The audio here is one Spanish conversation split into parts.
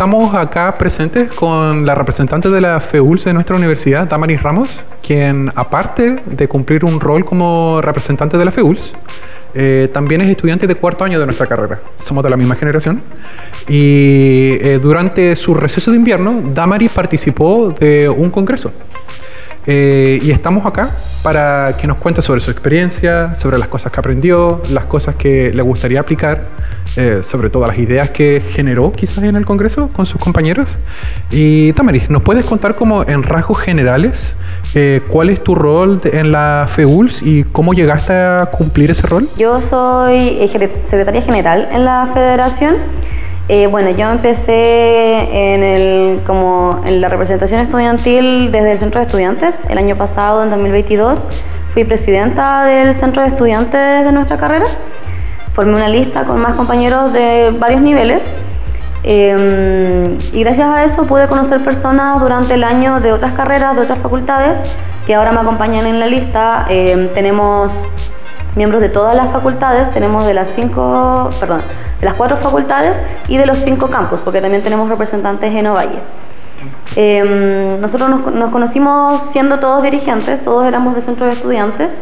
estamos acá presentes con la representante de la FEULS de nuestra universidad, Damaris Ramos, quien aparte de cumplir un rol como representante de la FEULS, también es estudiante de cuarto año de nuestra carrera. Somos de la misma generación. Y durante su receso de invierno, Damaris participó de un congreso. Y estamos acá para que nos cuente sobre su experiencia, sobre las cosas que aprendió, las cosas que le gustaría aplicar, sobre todo las ideas que generó quizás en el congreso con sus compañeros. Y Damaris, ¿nos puedes contar como en rasgos generales cuál es tu rol en la FEULS y cómo llegaste a cumplir ese rol? Yo soy secretaria general en la federación. Bueno, yo empecé en la representación estudiantil desde el Centro de Estudiantes. El año pasado, en 2022, fui presidenta del Centro de Estudiantes de nuestra carrera. Formé una lista con más compañeros de varios niveles. Y gracias a eso pude conocer personas durante el año de otras carreras, de otras facultades, que ahora me acompañan en la lista. Tenemos miembros de todas las facultades, tenemos de las 4 facultades y de los 5 campus, porque también tenemos representantes en Ovalle. Nosotros nos conocimos siendo todos dirigentes, todos éramos de centros de estudiantes.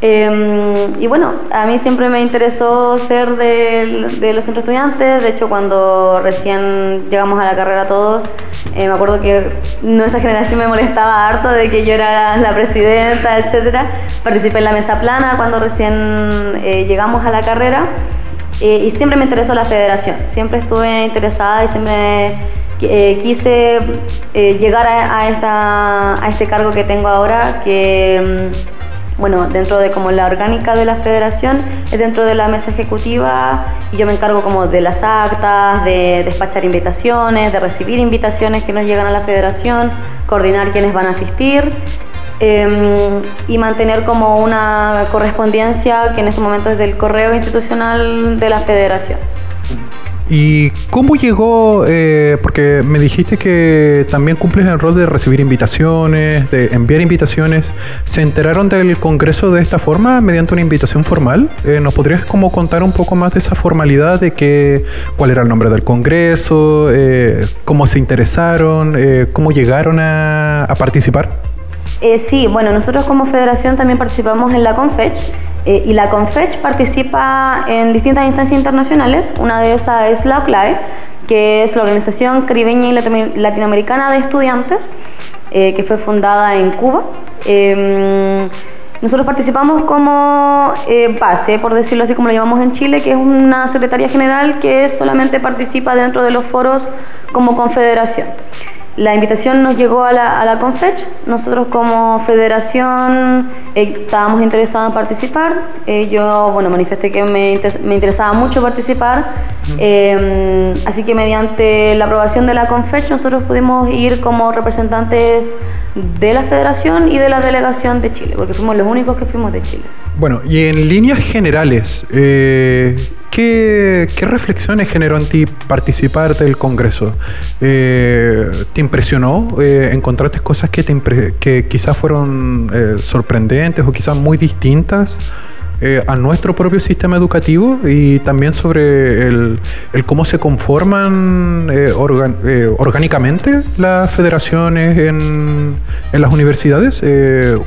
Y bueno, a mí siempre me interesó ser de los centros de estudiantes. De hecho, cuando recién llegamos a la carrera todos, me acuerdo que nuestra generación me molestaba harto de que yo era la presidenta, etc. Participé en la mesa plana cuando recién llegamos a la carrera. Y siempre me interesó la federación, siempre estuve interesada y siempre quise llegar a este cargo que tengo ahora, que bueno, dentro de como la orgánica de la federación es dentro de la mesa ejecutiva, y yo me encargo como de las actas, de despachar invitaciones, de recibir invitaciones que nos llegan a la federación, coordinar quiénes van a asistir. Y mantener como una correspondencia que en este momento es del correo institucional de la federación. ¿Y cómo llegó? Porque me dijiste que también cumples el rol de recibir invitaciones, de enviar invitaciones. ¿Se enteraron del congreso de esta forma, mediante una invitación formal? ¿Nos podrías como contar un poco más de esa formalidad, de cuál era el nombre del congreso, cómo se interesaron, cómo llegaron a participar? Sí, bueno, nosotros como federación también participamos en la Confech, y la Confech participa en distintas instancias internacionales. Una de esas es la OCLAE, que es la Organización Caribeña y Latinoamericana de Estudiantes, que fue fundada en Cuba. Nosotros participamos como base, por decirlo así como lo llamamos en Chile, que es una secretaría general que solamente participa dentro de los foros como confederación. La invitación nos llegó a la Confech. Nosotros como federación estábamos interesados en participar. Yo, bueno, manifesté que me interesaba mucho participar. Así que mediante la aprobación de la Confech nosotros pudimos ir como representantes de la federación y de la delegación de Chile, porque fuimos los únicos que fuimos de Chile. Bueno, y en líneas generales, ¿qué reflexiones generó en ti participar del Congreso? ¿Te impresionó? ¿Encontraste cosas que quizás fueron sorprendentes o quizás muy distintas a nuestro propio sistema educativo, y también sobre el cómo se conforman orgánicamente las federaciones en las universidades?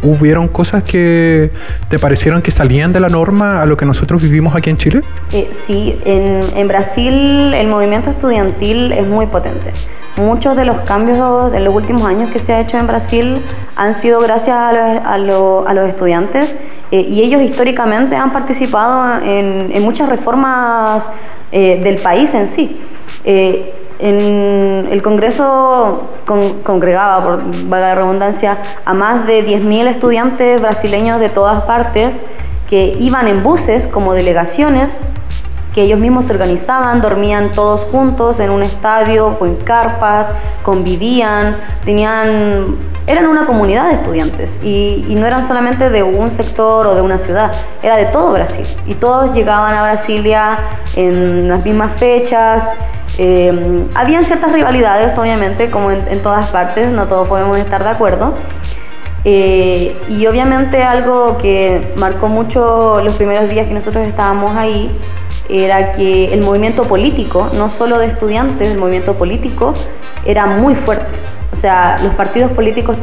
¿Hubieron cosas que te parecieron que salían de la norma a lo que nosotros vivimos aquí en Chile? Sí, en Brasil el movimiento estudiantil es muy potente. Muchos de los cambios de los últimos años que se ha hecho en Brasil han sido gracias a los estudiantes, y ellos históricamente han participado en muchas reformas del país en sí. En el Congreso congregaba, por valga la redundancia, a más de 10.000 estudiantes brasileños de todas partes que iban en buses como delegaciones, que ellos mismos se organizaban, dormían todos juntos en un estadio, con carpas, convivían, eran una comunidad de estudiantes, y no eran solamente de un sector o de una ciudad, era de todo Brasil, y todos llegaban a Brasilia en las mismas fechas. Habían ciertas rivalidades, obviamente, como en todas partes, no todos podemos estar de acuerdo. Y obviamente algo que marcó mucho los primeros días que nosotros estábamos ahí era que el movimiento político, no solo de estudiantes, el movimiento político era muy fuerte. O sea, los partidos políticos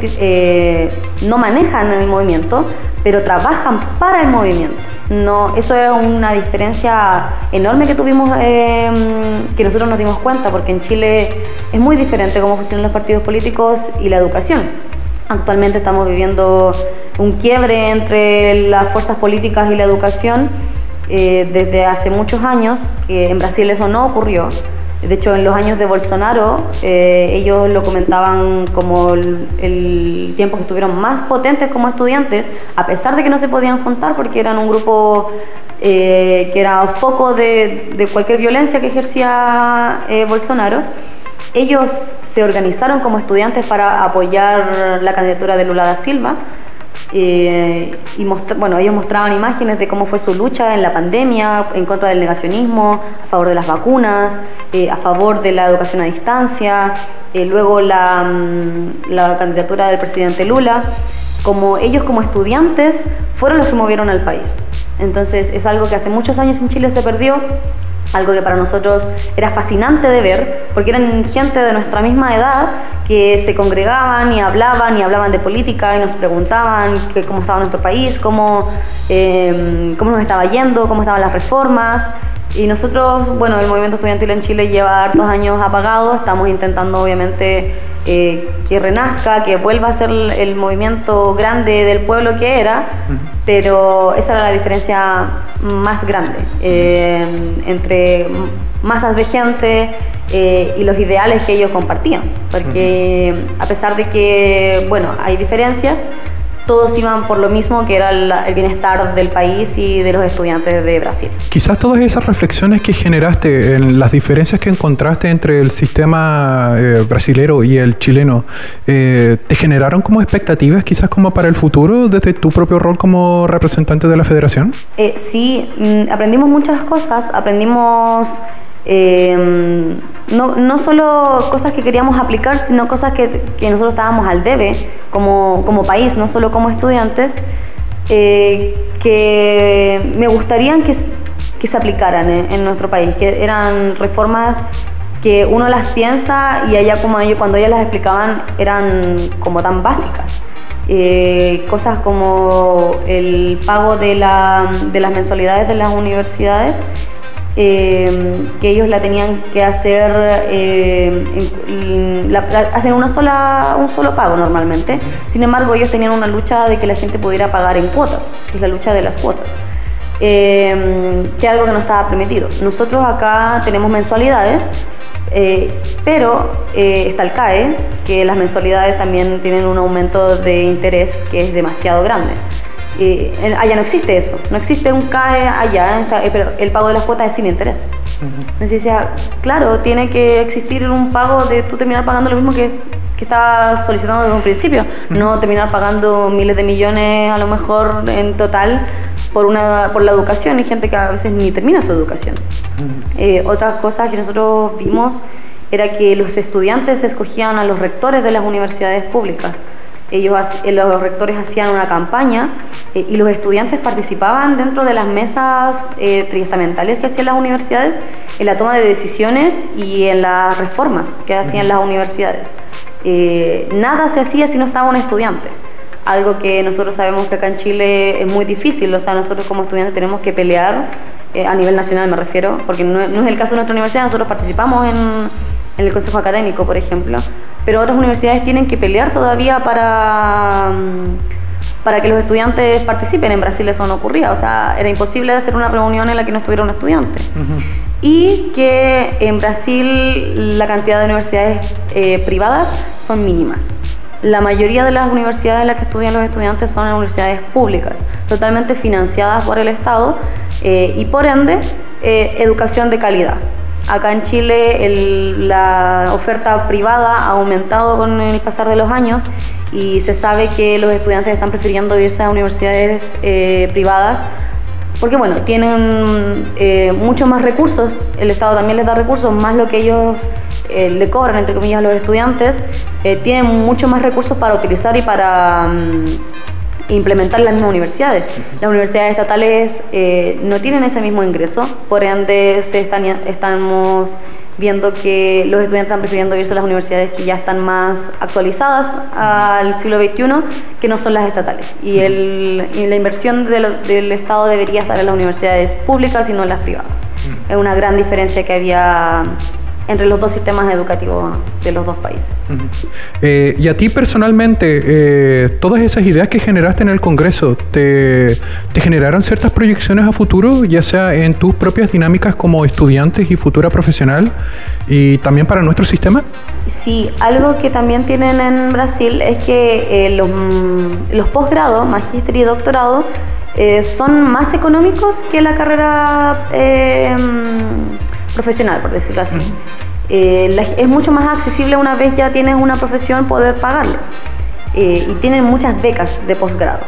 no manejan el movimiento, pero trabajan para el movimiento. No, eso era una diferencia enorme que tuvimos, que nosotros nos dimos cuenta, porque en Chile es muy diferente cómo funcionan los partidos políticos y la educación. Actualmente estamos viviendo un quiebre entre las fuerzas políticas y la educación desde hace muchos años, que en Brasil eso no ocurrió. De hecho, en los años de Bolsonaro, ellos lo comentaban como el tiempo que estuvieron más potentes como estudiantes, a pesar de que no se podían juntar porque eran un grupo que era foco de cualquier violencia que ejercía Bolsonaro. Ellos se organizaron como estudiantes para apoyar la candidatura de Lula da Silva. Ellos mostraban imágenes de cómo fue su lucha en la pandemia, en contra del negacionismo, a favor de las vacunas, a favor de la educación a distancia, luego la candidatura del presidente Lula. Ellos como estudiantes fueron los que movieron al país. Entonces es algo que hace muchos años en Chile se perdió, algo que para nosotros era fascinante de ver, porque eran gente de nuestra misma edad que se congregaban y hablaban de política y nos preguntaban cómo estaba nuestro país, cómo nos estaba yendo, cómo estaban las reformas. Y nosotros, bueno, el movimiento estudiantil en Chile lleva hartos años apagado, estamos intentando obviamente que renazca, que vuelva a ser el movimiento grande del pueblo que era, pero esa era la diferencia más grande entre masas de gente y los ideales que ellos compartían, porque a pesar de que, bueno, hay diferencias, todos iban por lo mismo, que era el bienestar del país y de los estudiantes de Brasil. Quizás todas esas reflexiones que generaste, en las diferencias que encontraste entre el sistema brasilero y el chileno, ¿te generaron como expectativas quizás como para el futuro desde tu propio rol como representante de la federación? Sí, aprendimos muchas cosas, aprendimos no solo cosas que queríamos aplicar, sino cosas que nosotros estábamos al debe como país, no solo como estudiantes, que me gustarían que se aplicaran en nuestro país, que eran reformas que uno las piensa y allá cuando ellas las explicaban eran como tan básicas. Cosas como el pago de las mensualidades de las universidades, que ellos la tenían que hacer, hacen un solo pago normalmente. Sin embargo, ellos tenían una lucha de que la gente pudiera pagar en cuotas, que es la lucha de las cuotas, que es algo que no estaba permitido. Nosotros acá tenemos mensualidades, pero está el CAE, que las mensualidades también tienen un aumento de interés que es demasiado grande. Allá no existe eso, no existe un CAE allá, pero el pago de las cuotas es sin interés. Entonces decía, claro, tiene que existir un pago de tú terminar pagando lo mismo que estabas solicitando desde un principio, no terminar pagando miles de millones a lo mejor en total por la educación. Hay gente que a veces ni termina su educación. Otras cosas que nosotros vimos era que los estudiantes escogían a los rectores de las universidades públicas. Los rectores hacían una campaña y los estudiantes participaban dentro de las mesas triestamentales que hacían las universidades en la toma de decisiones y en las reformas que hacían las universidades. Nada se hacía si no estaba un estudiante, algo que nosotros sabemos que acá en Chile es muy difícil. O sea, nosotros como estudiantes tenemos que pelear a nivel nacional, me refiero, porque no es el caso de nuestra universidad. Nosotros participamos en el consejo académico, por ejemplo, pero otras universidades tienen que pelear todavía para que los estudiantes participen. En Brasil eso no ocurría, o sea, era imposible hacer una reunión en la que no estuviera un estudiante. Y que en Brasil la cantidad de universidades privadas son mínimas. La mayoría de las universidades en las que estudian los estudiantes son universidades públicas, totalmente financiadas por el Estado y por ende educación de calidad. Acá en Chile la oferta privada ha aumentado con el pasar de los años y se sabe que los estudiantes están prefiriendo irse a universidades privadas porque, bueno, tienen mucho más recursos. El Estado también les da recursos, más lo que ellos le cobran, entre comillas, a los estudiantes. Tienen mucho más recursos para utilizar y para implementar las mismas universidades. Las universidades estatales no tienen ese mismo ingreso, por ende estamos viendo que los estudiantes están prefiriendo irse a las universidades que ya están más actualizadas al siglo XXI, que no son las estatales. Y la inversión del Estado debería estar en las universidades públicas y no en las privadas. Es una gran diferencia que había entre los dos sistemas educativos de los dos países. Y a ti personalmente, todas esas ideas que generaste en el Congreso, ¿te generaron ciertas proyecciones a futuro, ya sea en tus propias dinámicas como estudiantes y futura profesional, y también para nuestro sistema? Sí, algo que también tienen en Brasil es que los posgrados, magíster y doctorado, son más económicos que la carrera profesional, por decirlo así. Es mucho más accesible una vez ya tienes una profesión poder pagarlos. Y tienen muchas becas de posgrado.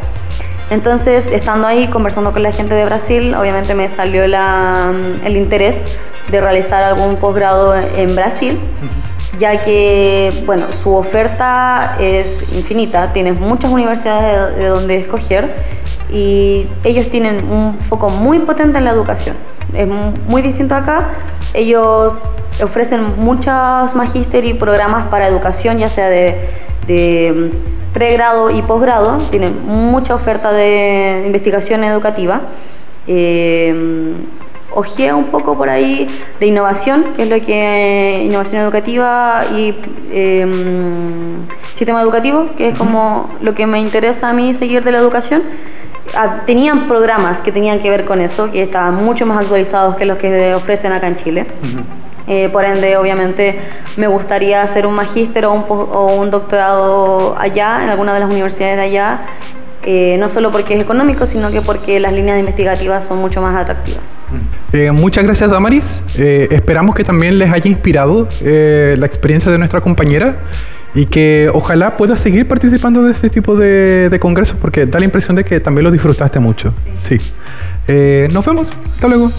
Entonces, estando ahí conversando con la gente de Brasil, obviamente me salió el interés de realizar algún posgrado en Brasil, ya que, bueno, su oferta es infinita, tienes muchas universidades de donde escoger y ellos tienen un foco muy potente en la educación. Es muy distinto acá. Ellos ofrecen muchos magíster y programas para educación, ya sea de pregrado y posgrado. Tienen mucha oferta de investigación educativa. Ojeé un poco por ahí de innovación, que es lo que innovación educativa y sistema educativo, que es como lo que me interesa a mí seguir de la educación. Tenían programas que tenían que ver con eso, que estaban mucho más actualizados que los que ofrecen acá en Chile. Por ende, obviamente, me gustaría hacer un magíster o un doctorado allá, en alguna de las universidades de allá, no solo porque es económico, sino que porque las líneas investigativas son mucho más atractivas. Muchas gracias, Damaris. Esperamos que también les haya inspirado la experiencia de nuestra compañera y que ojalá puedas seguir participando de este tipo de congresos, porque da la impresión de que también lo disfrutaste mucho. Sí. Nos vemos. Hasta luego.